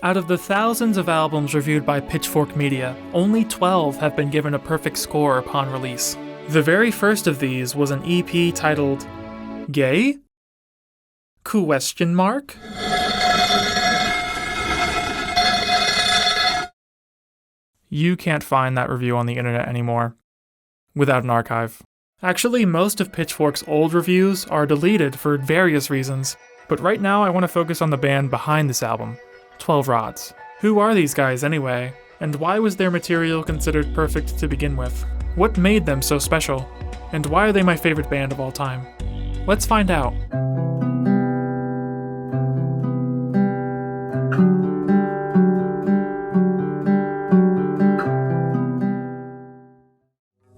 Out of the thousands of albums reviewed by Pitchfork Media, only 12 have been given a perfect score upon release. The very first of these was an EP titled Gay? Question mark? You can't find that review on the internet anymore, without an archive. Actually, most of Pitchfork's old reviews are deleted for various reasons, but right now I want to focus on the band behind this album, 12 Rods. Who are these guys anyway, and why was their material considered perfect to begin with? What made them so special, and why are they my favorite band of all time? Let's find out.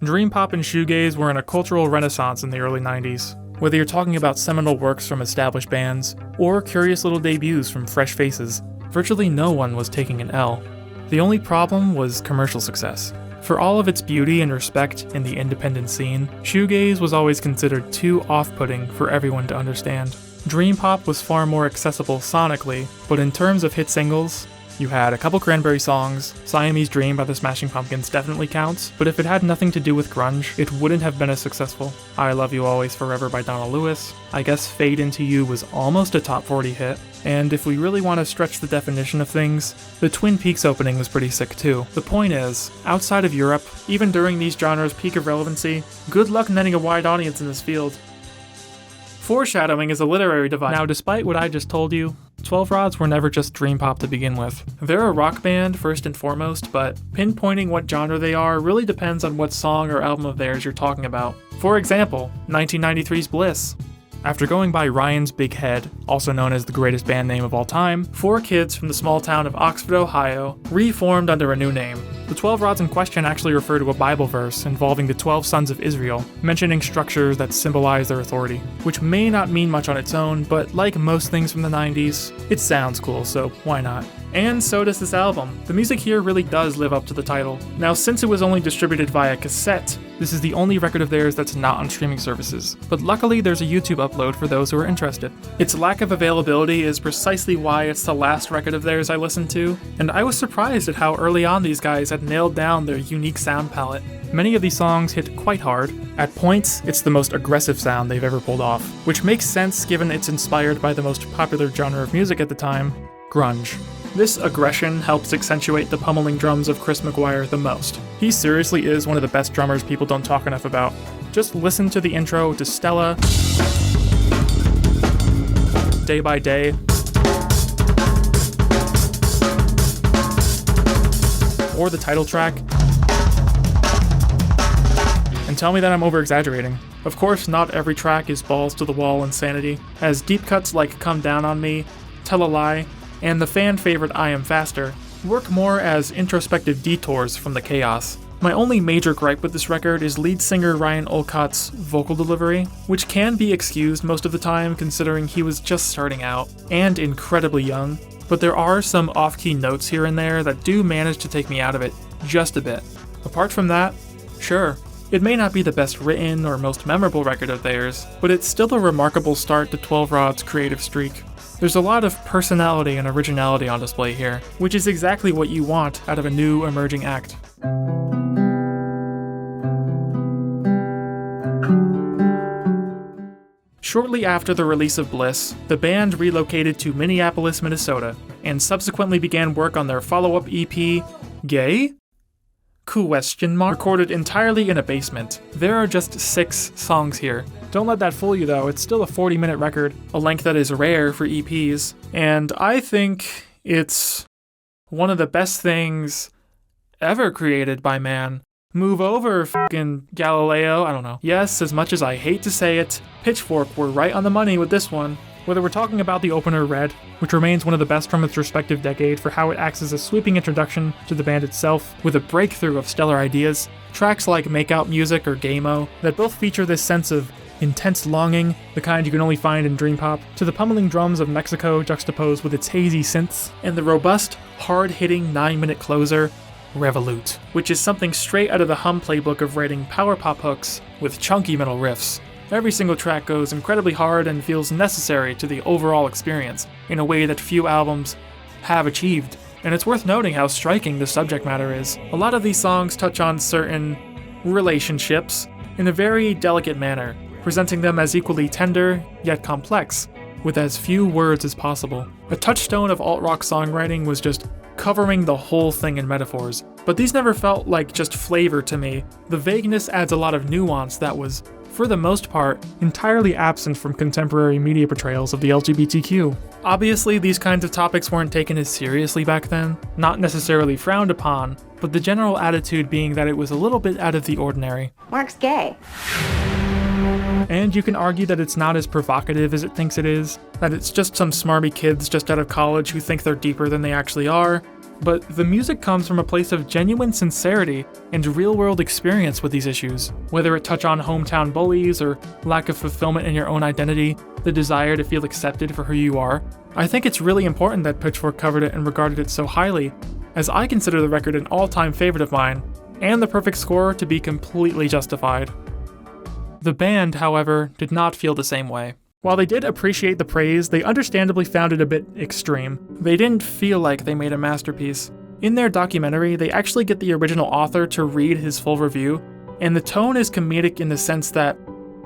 Dream pop and shoegaze were in a cultural renaissance in the early 90s. Whether you're talking about seminal works from established bands, or curious little debuts from fresh faces, virtually no one was taking an L. The only problem was commercial success. For all of its beauty and respect in the independent scene, shoegaze was always considered too off-putting for everyone to understand. Dream pop was far more accessible sonically, but in terms of hit singles, you had a couple Cranberry songs. Siamese Dream by the Smashing Pumpkins definitely counts, but if it had nothing to do with grunge, it wouldn't have been as successful. I Love You Always Forever by Donna Lewis. I guess Fade Into You was almost a top 40 hit. And if we really want to stretch the definition of things, the Twin Peaks opening was pretty sick too. The point is, outside of Europe, even during these genres' peak of relevancy, good luck netting a wide audience in this field. Foreshadowing is a literary device. Now, despite what I just told you, 12 Rods were never just dream pop to begin with. They're a rock band first and foremost, but pinpointing what genre they are really depends on what song or album of theirs you're talking about. For example, 1993's Bliss. After going by Ryan's Big Head, also known as the greatest band name of all time, 4 kids from the small town of Oxford, Ohio, reformed under a new name. The 12 Rods in question actually refer to a Bible verse involving the 12 sons of Israel, mentioning structures that symbolize their authority, which may not mean much on its own, but like most things from the 90s, it sounds cool, so why not? And so does this album. The music here really does live up to the title. Now, since it was only distributed via cassette, this is the only record of theirs that's not on streaming services, but luckily there's a YouTube upload for those who are interested. Its lack of availability is precisely why it's the last record of theirs I listened to, and I was surprised at how early on these guys had nailed down their unique sound palette. Many of these songs hit quite hard. At points, it's the most aggressive sound they've ever pulled off, which makes sense given it's inspired by the most popular genre of music at the time, grunge. This aggression helps accentuate the pummeling drums of Chris McGuire the most. He seriously is one of the best drummers people don't talk enough about. Just listen to the intro to Stella, Day by Day, or the title track, and tell me that I'm over-exaggerating. Of course, not every track is balls-to-the-wall insanity, as deep cuts like Come Down on Me, Tell a Lie, and the fan favorite I Am Faster work more as introspective detours from the chaos. My only major gripe with this record is lead singer Ryan Olcott's vocal delivery, which can be excused most of the time considering he was just starting out, and incredibly young, but there are some off-key notes here and there that do manage to take me out of it just a bit. Apart from that, sure, it may not be the best written or most memorable record of theirs, but it's still a remarkable start to 12 Rod's creative streak. There's a lot of personality and originality on display here, which is exactly what you want out of a new emerging act. Shortly after the release of Bliss, the band relocated to Minneapolis, Minnesota, and subsequently began work on their follow-up EP, Gay? Recorded entirely in a basement. There are just 6 songs here. Don't let that fool you though, it's still a 40-minute record, a length that is rare for EPs, and I think it's one of the best things ever created by man. Move over, f***ing Galileo, I don't know. Yes, as much as I hate to say it, Pitchfork were right on the money with this one. Whether we're talking about the opener Red, which remains one of the best from its respective decade for how it acts as a sweeping introduction to the band itself, with a breakthrough of stellar ideas, tracks like Make Out Music or Game-O, that both feature this sense of intense longing, the kind you can only find in dream pop, to the pummeling drums of Mexico juxtaposed with its hazy synths, and the robust, hard-hitting 9-minute closer, Revolute, which is something straight out of the Hum playbook of writing power pop hooks with chunky metal riffs. Every single track goes incredibly hard and feels necessary to the overall experience, in a way that few albums, have achieved. And it's worth noting how striking the subject matter is. A lot of these songs touch on certain relationships in a very delicate manner, presenting them as equally tender, yet complex, with as few words as possible. A touchstone of alt-rock songwriting was just covering the whole thing in metaphors, but these never felt like just flavor to me. The vagueness adds a lot of nuance that was, for the most part, entirely absent from contemporary media portrayals of the LGBTQ. Obviously, these kinds of topics weren't taken as seriously back then, not necessarily frowned upon, but the general attitude being that it was a little bit out of the ordinary. Mark's gay. And you can argue that it's not as provocative as it thinks it is, that it's just some smarmy kids just out of college who think they're deeper than they actually are, but the music comes from a place of genuine sincerity and real-world experience with these issues. Whether it touch on hometown bullies or lack of fulfillment in your own identity, the desire to feel accepted for who you are, I think it's really important that Pitchfork covered it and regarded it so highly, as I consider the record an all-time favorite of mine, and the perfect score to be completely justified. The band, however, did not feel the same way. While they did appreciate the praise, they understandably found it a bit extreme. They didn't feel like they made a masterpiece. In their documentary, they actually get the original author to read his full review, and the tone is comedic in the sense that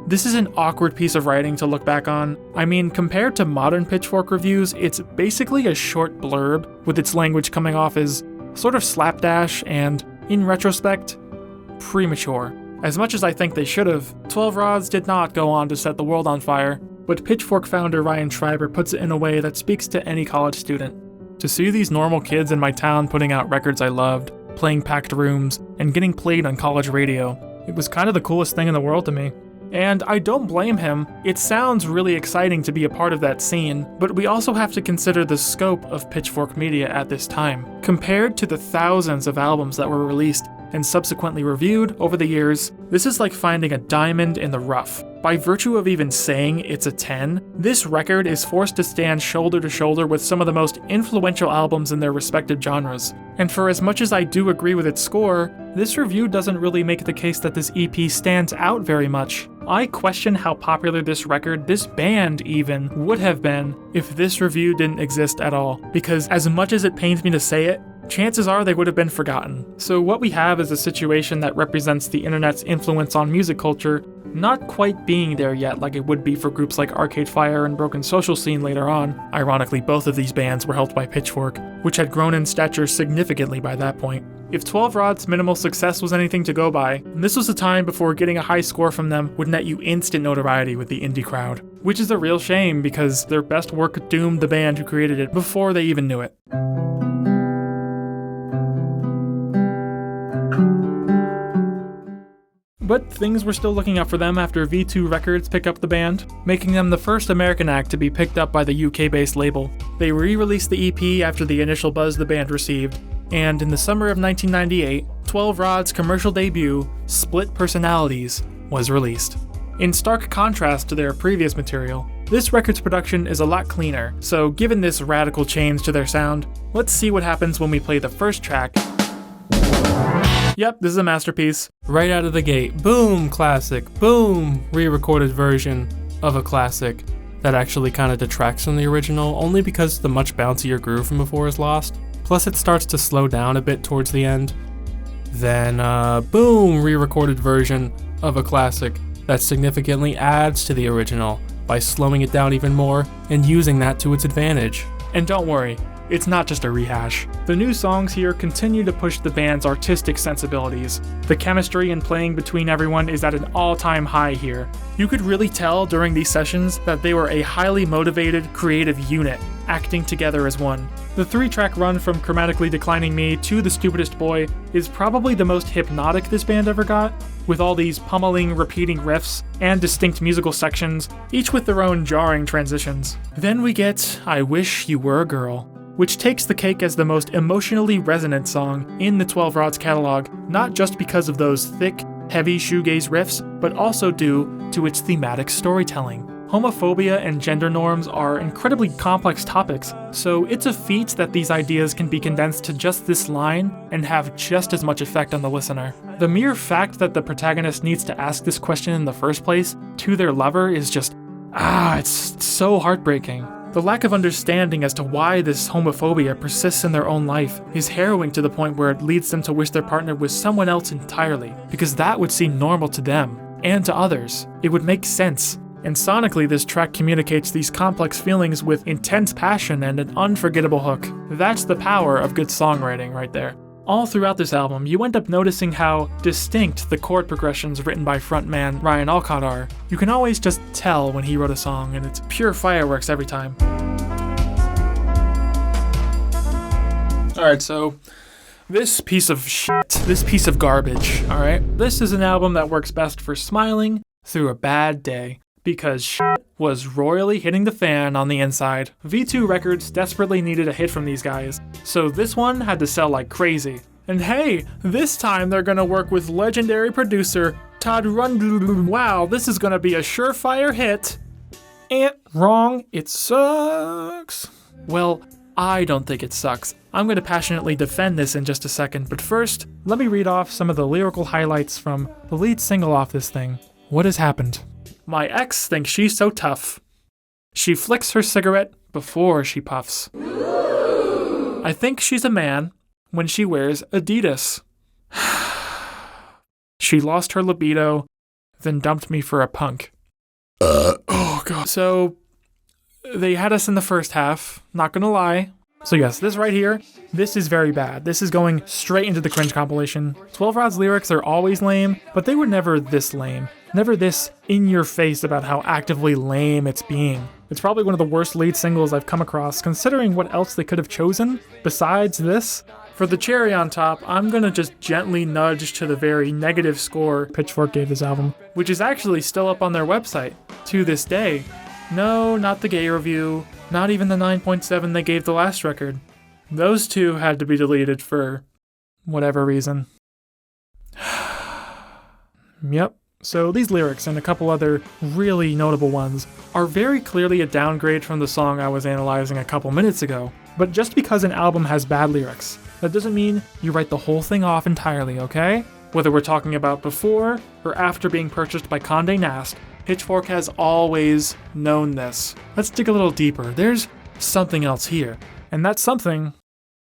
this is an awkward piece of writing to look back on. I mean, compared to modern Pitchfork reviews, it's basically a short blurb, with its language coming off as sort of slapdash and, in retrospect, premature. As much as I think they should have, 12 Rods did not go on to set the world on fire, but Pitchfork founder Ryan Schreiber puts it in a way that speaks to any college student. To see these normal kids in my town putting out records I loved, playing packed rooms, and getting played on college radio, it was kind of the coolest thing in the world to me. And I don't blame him. It sounds really exciting to be a part of that scene, but we also have to consider the scope of Pitchfork media at this time. Compared to the thousands of albums that were released and subsequently reviewed over the years, this is like finding a diamond in the rough. By virtue of even saying it's a 10, this record is forced to stand shoulder to shoulder with some of the most influential albums in their respective genres. And for as much as I do agree with its score, this review doesn't really make the case that this EP stands out very much. I question how popular this record, this band even, would have been if this review didn't exist at all, because as much as it pains me to say it, chances are they would have been forgotten. So what we have is a situation that represents the internet's influence on music culture not quite being there yet like it would be for groups like Arcade Fire and Broken Social Scene later on. Ironically, both of these bands were helped by Pitchfork, which had grown in stature significantly by that point. If 12 Rod's minimal success was anything to go by, this was a time before getting a high score from them would net you instant notoriety with the indie crowd. Which is a real shame because their best work doomed the band who created it before they even knew it. But things were still looking up for them after V2 Records picked up the band, making them the first American act to be picked up by the UK-based label. They re-released the EP after the initial buzz the band received, and in the summer of 1998, 12 Rod's commercial debut, Split Personalities, was released. In stark contrast to their previous material, this record's production is a lot cleaner, so given this radical change to their sound, let's see what happens when we play the first track. Yep, this is a masterpiece. Right out of the gate, boom, classic, boom, re-recorded version of a classic that actually kind of detracts from the original, only because the much bouncier groove from before is lost. Plus it starts to slow down a bit towards the end. Then, boom, re-recorded version of a classic that significantly adds to the original by slowing it down even more and using that to its advantage. And don't worry, it's not just a rehash. The new songs here continue to push the band's artistic sensibilities. The chemistry and playing between everyone is at an all-time high here. You could really tell during these sessions that they were a highly motivated, creative unit, acting together as one. The 3-track run from Chromatically Declining Me to The Stupidest Boy is probably the most hypnotic this band ever got, with all these pummeling, repeating riffs and distinct musical sections, each with their own jarring transitions. Then we get I Wish You Were a Girl, which takes the cake as the most emotionally resonant song in the 12 Rods catalog, not just because of those thick, heavy shoegaze riffs, but also due to its thematic storytelling. Homophobia and gender norms are incredibly complex topics, so it's a feat that these ideas can be condensed to just this line and have just as much effect on the listener. The mere fact that the protagonist needs to ask this question in the first place to their lover is just, it's so heartbreaking. The lack of understanding as to why this homophobia persists in their own life is harrowing to the point where it leads them to wish their partner was someone else entirely, because that would seem normal to them, and to others. It would make sense. And sonically, this track communicates these complex feelings with intense passion and an unforgettable hook. That's the power of good songwriting right there. All throughout this album, you end up noticing how distinct the chord progressions written by frontman Ryan Alcott are. You can always just tell when he wrote a song, and it's pure fireworks every time. Alright, so this piece of shit, this piece of garbage, alright? This is an album that works best for smiling through a bad day, because shit was royally hitting the fan on the inside. V2 Records desperately needed a hit from these guys, so this one had to sell like crazy. And hey, this time they're gonna work with legendary producer Todd Rundgren. Wow, this is gonna be a surefire hit. Wrong, it sucks. Well, I don't think it sucks. I'm gonna passionately defend this in just a second, but first, let me read off some of the lyrical highlights from the lead single off this thing. What has happened? My ex thinks she's so tough. She flicks her cigarette before she puffs. I think she's a man when she wears Adidas. She lost her libido, then dumped me for a punk. Oh god. So, they had us in the first half, not gonna lie. So yes, this right here, this is very bad. This is going straight into the cringe compilation. 12 Rod's lyrics are always lame, but they were never this lame. Never this in your face about how actively lame it's being. It's probably one of the worst lead singles I've come across, considering what else they could have chosen besides this. For the cherry on top, I'm gonna just gently nudge to the very negative score Pitchfork gave this album, which is actually still up on their website to this day. No, not the gay review, not even the 9.7 they gave the last record. Those two had to be deleted for whatever reason. Yep. So these lyrics, and a couple other really notable ones, are very clearly a downgrade from the song I was analyzing a couple minutes ago. But just because an album has bad lyrics, that doesn't mean you write the whole thing off entirely, okay? Whether we're talking about before or after being purchased by Condé Nast, Pitchfork has always known this. Let's dig a little deeper. There's something else here, and that something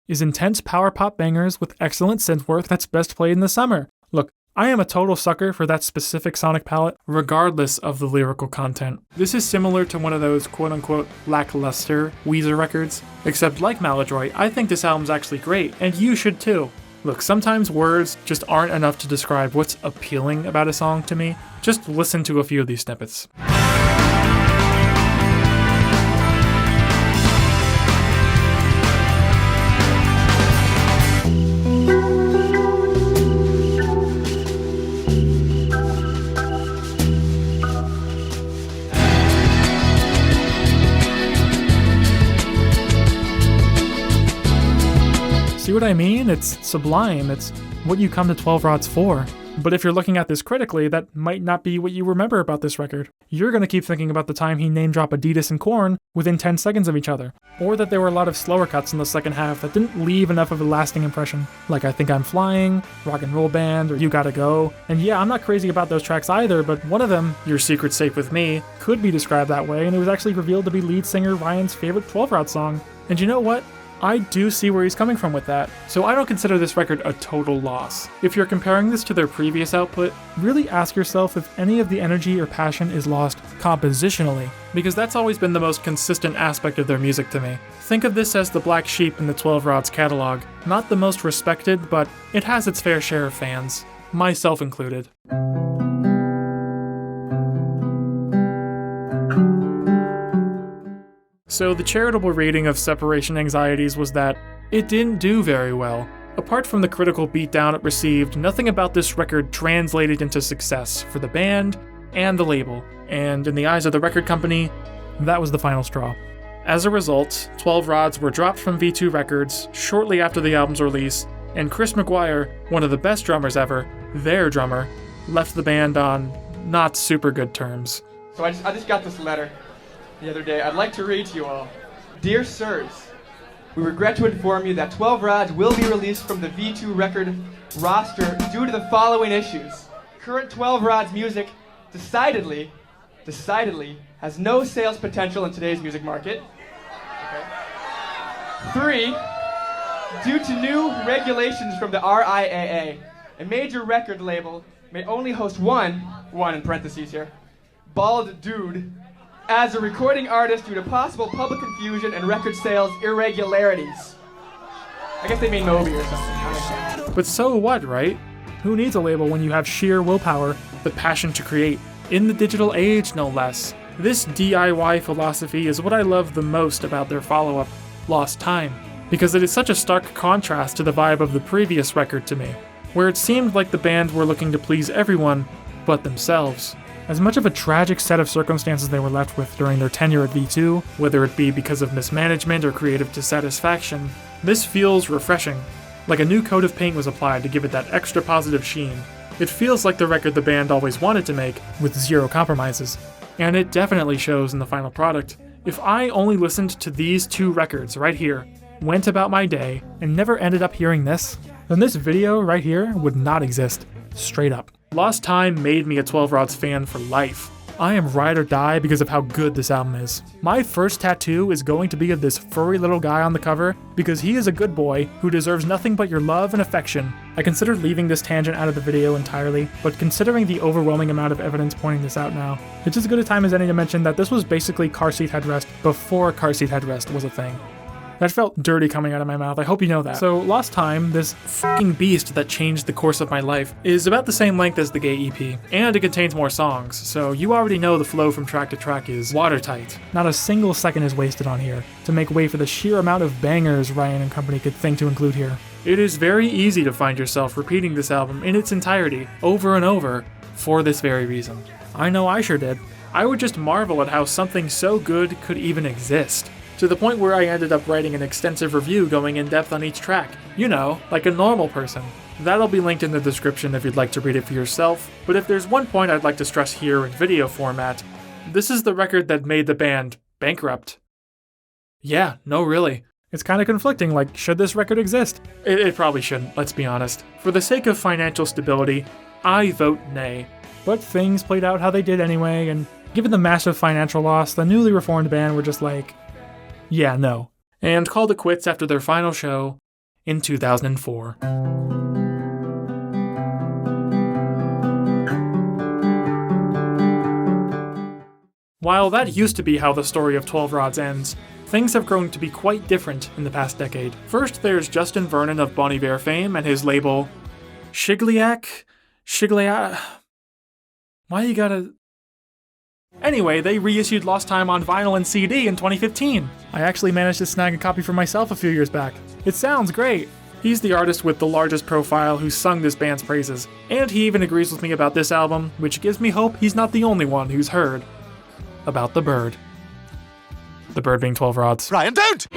is intense power pop bangers with excellent synth work that's best played in the summer. Look, I am a total sucker for that specific sonic palette, regardless of the lyrical content. This is similar to one of those quote-unquote lackluster Weezer records, except like Maladroit, I think this album's actually great, and you should too. Look, sometimes words just aren't enough to describe what's appealing about a song to me. Just listen to a few of these snippets. See what I mean? It's sublime. It's what you come to 12 Rods for. But if you're looking at this critically, that might not be what you remember about this record. You're going to keep thinking about the time he name-dropped Adidas and Korn within 10 seconds of each other. Or that there were a lot of slower cuts in the second half that didn't leave enough of a lasting impression. Like I Think I'm Flying, Rock and Roll Band, or You Gotta Go. And yeah, I'm not crazy about those tracks either, but one of them, Your Secret's Safe With Me, could be described that way, and it was actually revealed to be lead singer Ryan's favorite 12 Rod song. And you know what? I do see where he's coming from with that, so I don't consider this record a total loss. If you're comparing this to their previous output, really ask yourself if any of the energy or passion is lost compositionally, because that's always been the most consistent aspect of their music to me. Think of this as the black sheep in the 12 Rod's catalog. Not the most respected, but it has its fair share of fans, myself included. So the charitable rating of Separation Anxieties was that it didn't do very well. Apart from the critical beatdown it received, nothing about this record translated into success for the band and the label, and in the eyes of the record company, that was the final straw. As a result, 12 Rods were dropped from V2 Records shortly after the album's release, and Chris McGuire, one of the best drummers ever, their drummer, left the band on not super good terms. So I just got this letter the other day. I'd like to read to you all. Dear Sirs, we regret to inform you that 12 Rods will be released from the V2 record roster due to the following issues. Current 12 Rods music decidedly has no sales potential in today's music market. 3, due to new regulations from the RIAA, a major record label may only host one in parentheses here, bald dude, as a recording artist due to possible public confusion and record sales irregularities. I guess they mean Moby or something. But so what, right? Who needs a label when you have sheer willpower, the passion to create, in the digital age no less? This DIY philosophy is what I love the most about their follow-up, Lost Time, because it is such a stark contrast to the vibe of the previous record to me, where it seemed like the band were looking to please everyone but themselves. As much of a tragic set of circumstances they were left with during their tenure at V2, whether it be because of mismanagement or creative dissatisfaction, this feels refreshing, like a new coat of paint was applied to give it that extra positive sheen. It feels like the record the band always wanted to make, with zero compromises. And it definitely shows in the final product. If I only listened to these 2 records right here, went about my day, and never ended up hearing this, then this video right here would not exist. Straight up. Lost Time made me a 12 Rods fan for life. I am ride or die because of how good this album is. My first tattoo is going to be of this furry little guy on the cover because he is a good boy who deserves nothing but your love and affection. I considered leaving this tangent out of the video entirely, but considering the overwhelming amount of evidence pointing this out now, it's as good a time as any to mention that this was basically car seat headrest before car seat headrest was a thing. That felt dirty coming out of my mouth, I hope you know that. So Lost Time, this fucking beast that changed the course of my life, is about the same length as the Gay EP, and it contains more songs, so you already know the flow from track to track is watertight. Not a single second is wasted on here, to make way for the sheer amount of bangers Ryan and company could think to include here. It is very easy to find yourself repeating this album in its entirety, over and over, for this very reason. I know I sure did. I would just marvel at how something so good could even exist. To the point where I ended up writing an extensive review going in depth on each track. You know, like a normal person. That'll be linked in the description if you'd like to read it for yourself, but if there's one point I'd like to stress here in video format, this is the record that made the band bankrupt. Yeah, no really. It's kinda conflicting, like, should this record exist? It probably shouldn't, let's be honest. For the sake of financial stability, I vote nay. But things played out how they did anyway, and given the massive financial loss, the newly reformed band were just like, yeah, no, and called it quits after their final show in 2004. While that used to be how the story of 12 Rods ends, things have grown to be quite different in the past decade. First, there's Justin Vernon of Bon Iver fame and his label Shigliak? Why you gotta... Anyway, they reissued Lost Time on vinyl and CD in 2015. I actually managed to snag a copy for myself a few years back. It sounds great. He's the artist with the largest profile who sung this band's praises, and he even agrees with me about this album, which gives me hope he's not the only one who's heard about the bird. The bird being 12 Rods. Ryan, don't!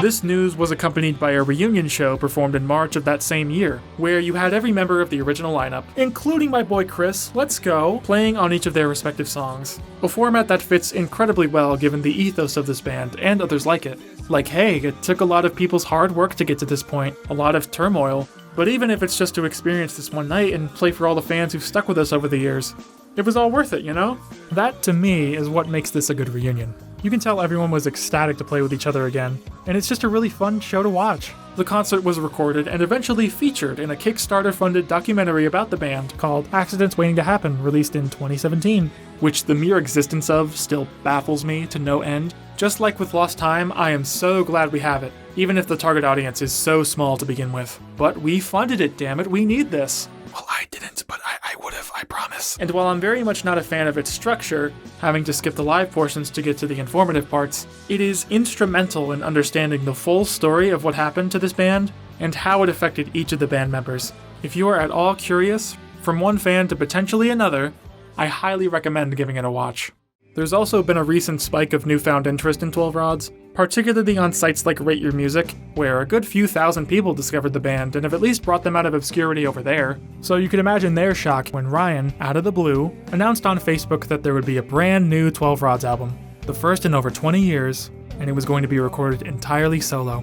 This news was accompanied by a reunion show performed in March of that same year, where you had every member of the original lineup, including my boy Chris, let's go, playing on each of their respective songs. A format that fits incredibly well given the ethos of this band and others like it. Like, hey, it took a lot of people's hard work to get to this point, a lot of turmoil, but even if it's just to experience this one night and play for all the fans who've stuck with us over the years, it was all worth it, you know? That, to me, is what makes this a good reunion. You can tell everyone was ecstatic to play with each other again, and it's just a really fun show to watch. The concert was recorded and eventually featured in a Kickstarter-funded documentary about the band called Accidents Waiting to Happen, released in 2017, which the mere existence of still baffles me to no end. Just like with Lost Time, I am so glad we have it, even if the target audience is so small to begin with. But we funded it, damn it, we need this. Well, I didn't, but I would have, I promise. And while I'm very much not a fan of its structure, having to skip the live portions to get to the informative parts, it is instrumental in understanding the full story of what happened to this band and how it affected each of the band members. If you are at all curious, from one fan to potentially another, I highly recommend giving it a watch. There's also been a recent spike of newfound interest in 12 Rods, particularly on sites like Rate Your Music, where a good few thousand people discovered the band and have at least brought them out of obscurity over there. So you can imagine their shock when Ryan, out of the blue, announced on Facebook that there would be a brand new 12 Rods album, the first in over 20 years, and it was going to be recorded entirely solo.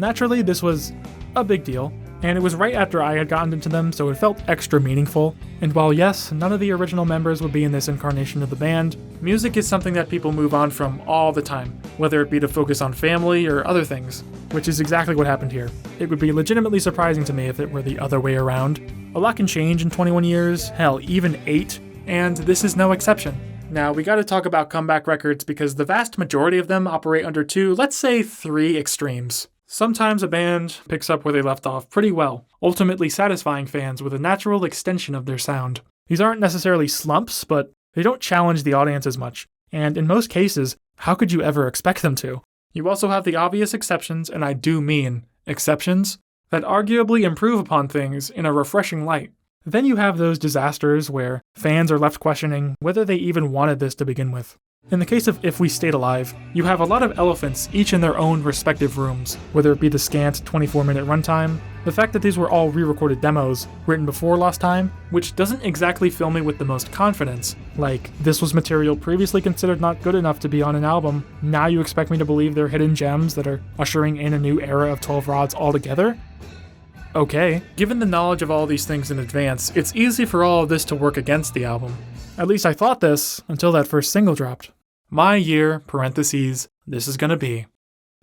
Naturally, this was a big deal. and it was right after I had gotten into them, so it felt extra meaningful. And while yes, none of the original members would be in this incarnation of the band, music is something that people move on from all the time, whether it be to focus on family or other things, which is exactly what happened here. It would be legitimately surprising to me if it were the other way around. A lot can change in 21 years, hell, even 8, and this is no exception. Now, we gotta talk about comeback records because the vast majority of them operate under 2, let's say 3 extremes. Sometimes a band picks up where they left off pretty well, ultimately satisfying fans with a natural extension of their sound. These aren't necessarily slumps, but they don't challenge the audience as much, and in most cases, how could you ever expect them to? You also have the obvious exceptions, and I do mean exceptions, that arguably improve upon things in a refreshing light. Then you have those disasters where fans are left questioning whether they even wanted this to begin with. In the case of If We Stayed Alive, you have a lot of elephants each in their own respective rooms, whether it be the scant 24-minute runtime, the fact that these were all re-recorded demos written before Lost Time, which doesn't exactly fill me with the most confidence, like, this was material previously considered not good enough to be on an album, now you expect me to believe they're hidden gems that are ushering in a new era of 12 Rods altogether? Okay, given the knowledge of all these things in advance, it's easy for all of this to work against the album. At least I thought this, until that first single dropped. My year, parentheses, this is gonna be.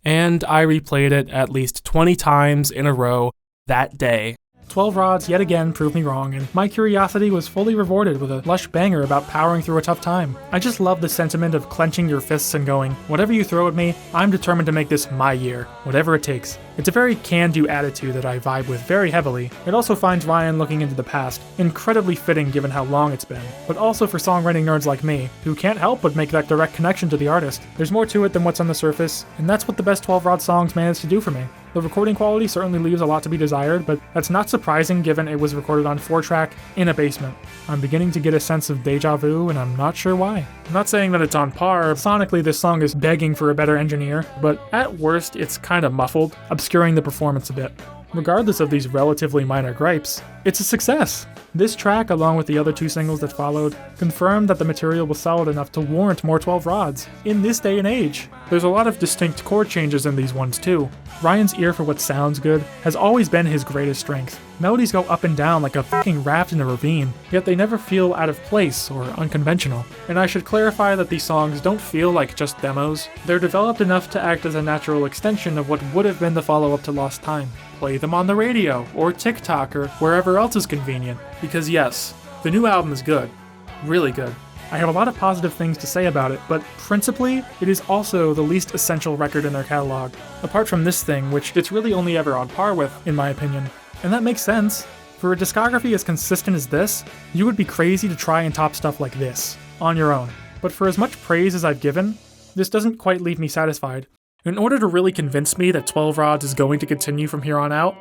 And I replayed it at least 20 times in a row that day. 12 Rods yet again proved me wrong, and my curiosity was fully rewarded with a lush banger about powering through a tough time. I just love the sentiment of clenching your fists and going, whatever you throw at me, I'm determined to make this my year, whatever it takes. It's a very can-do attitude that I vibe with very heavily. It also finds Ryan looking into the past, incredibly fitting given how long it's been, but also for songwriting nerds like me, who can't help but make that direct connection to the artist. There's more to it than what's on the surface, and that's what the best 12 Rod songs managed to do for me. The recording quality certainly leaves a lot to be desired, but that's not surprising given it was recorded on 4-track in a basement. I'm beginning to get a sense of deja vu, and I'm not sure why. I'm not saying that it's on par. Sonically, this song is begging for a better engineer, but at worst, it's kind of muffled, obscuring the performance a bit. Regardless of these relatively minor gripes, it's a success. This track, along with the other 2 singles that followed, confirmed that the material was solid enough to warrant more 12 Rods, in this day and age. There's a lot of distinct chord changes in these ones too. Ryan's ear for what sounds good has always been his greatest strength. Melodies go up and down like a fucking raft in a ravine, yet they never feel out of place or unconventional. And I should clarify that these songs don't feel like just demos. They're developed enough to act as a natural extension of what would have been the follow-up to Lost Time. Play them on the radio, or TikTok, or wherever else is convenient. Because yes, the new album is good. Really good. I have a lot of positive things to say about it, but principally, it is also the least essential record in their catalog, apart from this thing, which it's really only ever on par with, in my opinion. And that makes sense. For a discography as consistent as this, you would be crazy to try and top stuff like this, on your own. But for as much praise as I've given, this doesn't quite leave me satisfied. In order to really convince me that 12 Rods is going to continue from here on out,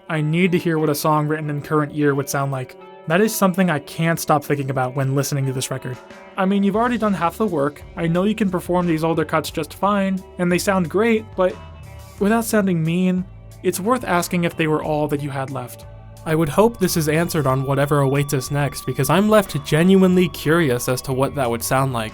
I need to hear what a song written in current year would sound like. That is something I can't stop thinking about when listening to this record. I mean, you've already done half the work, I know you can perform these older cuts just fine, and they sound great, but without sounding mean, it's worth asking if they were all that you had left. I would hope this is answered on whatever awaits us next, because I'm left genuinely curious as to what that would sound like.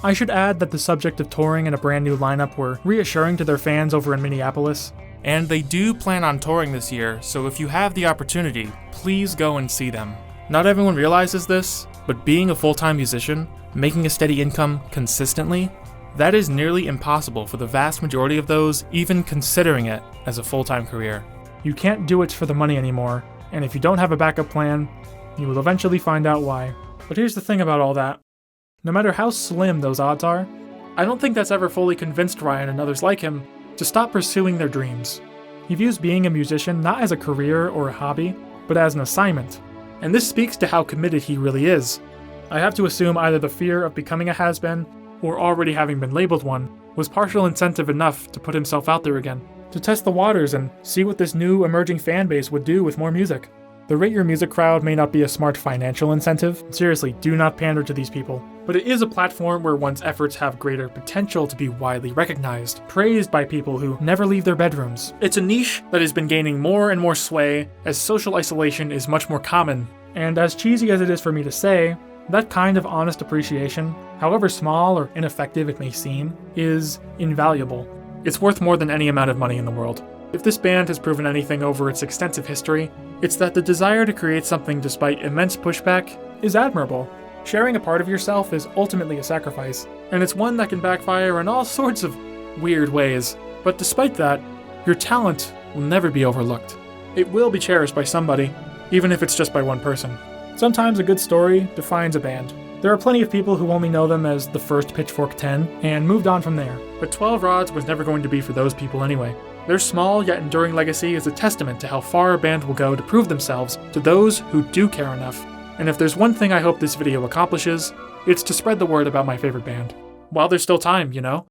I should add that the subject of touring in a brand new lineup were reassuring to their fans over in Minneapolis. And they do plan on touring this year, so if you have the opportunity, please go and see them. Not everyone realizes this, but being a full-time musician, making a steady income consistently, that is nearly impossible for the vast majority of those even considering it as a full-time career. You can't do it for the money anymore, and if you don't have a backup plan, you will eventually find out why. But here's the thing about all that. No matter how slim those odds are, I don't think that's ever fully convinced Ryan and others like him to stop pursuing their dreams. He views being a musician not as a career or a hobby, but as an assignment. And this speaks to how committed he really is. I have to assume either the fear of becoming a has-been, or already having been labeled one, was partial incentive enough to put himself out there again, to test the waters and see what this new emerging fan base would do with more music. The Rate Your Music crowd may not be a smart financial incentive. Seriously, do not pander to these people. But it is a platform where one's efforts have greater potential to be widely recognized, praised by people who never leave their bedrooms. It's a niche that has been gaining more and more sway as social isolation is much more common. And as cheesy as it is for me to say, that kind of honest appreciation, however small or ineffective it may seem, is invaluable. It's worth more than any amount of money in the world. If this band has proven anything over its extensive history, it's that the desire to create something despite immense pushback is admirable. Sharing a part of yourself is ultimately a sacrifice, and it's one that can backfire in all sorts of weird ways. But despite that, your talent will never be overlooked. It will be cherished by somebody, even if it's just by one person. Sometimes a good story defines a band. There are plenty of people who only know them as the first Pitchfork 10 and moved on from there. But 12 Rods was never going to be for those people anyway. Their small yet enduring legacy is a testament to how far a band will go to prove themselves to those who do care enough. And if there's one thing I hope this video accomplishes, it's to spread the word about my favorite band. While there's still time, you know?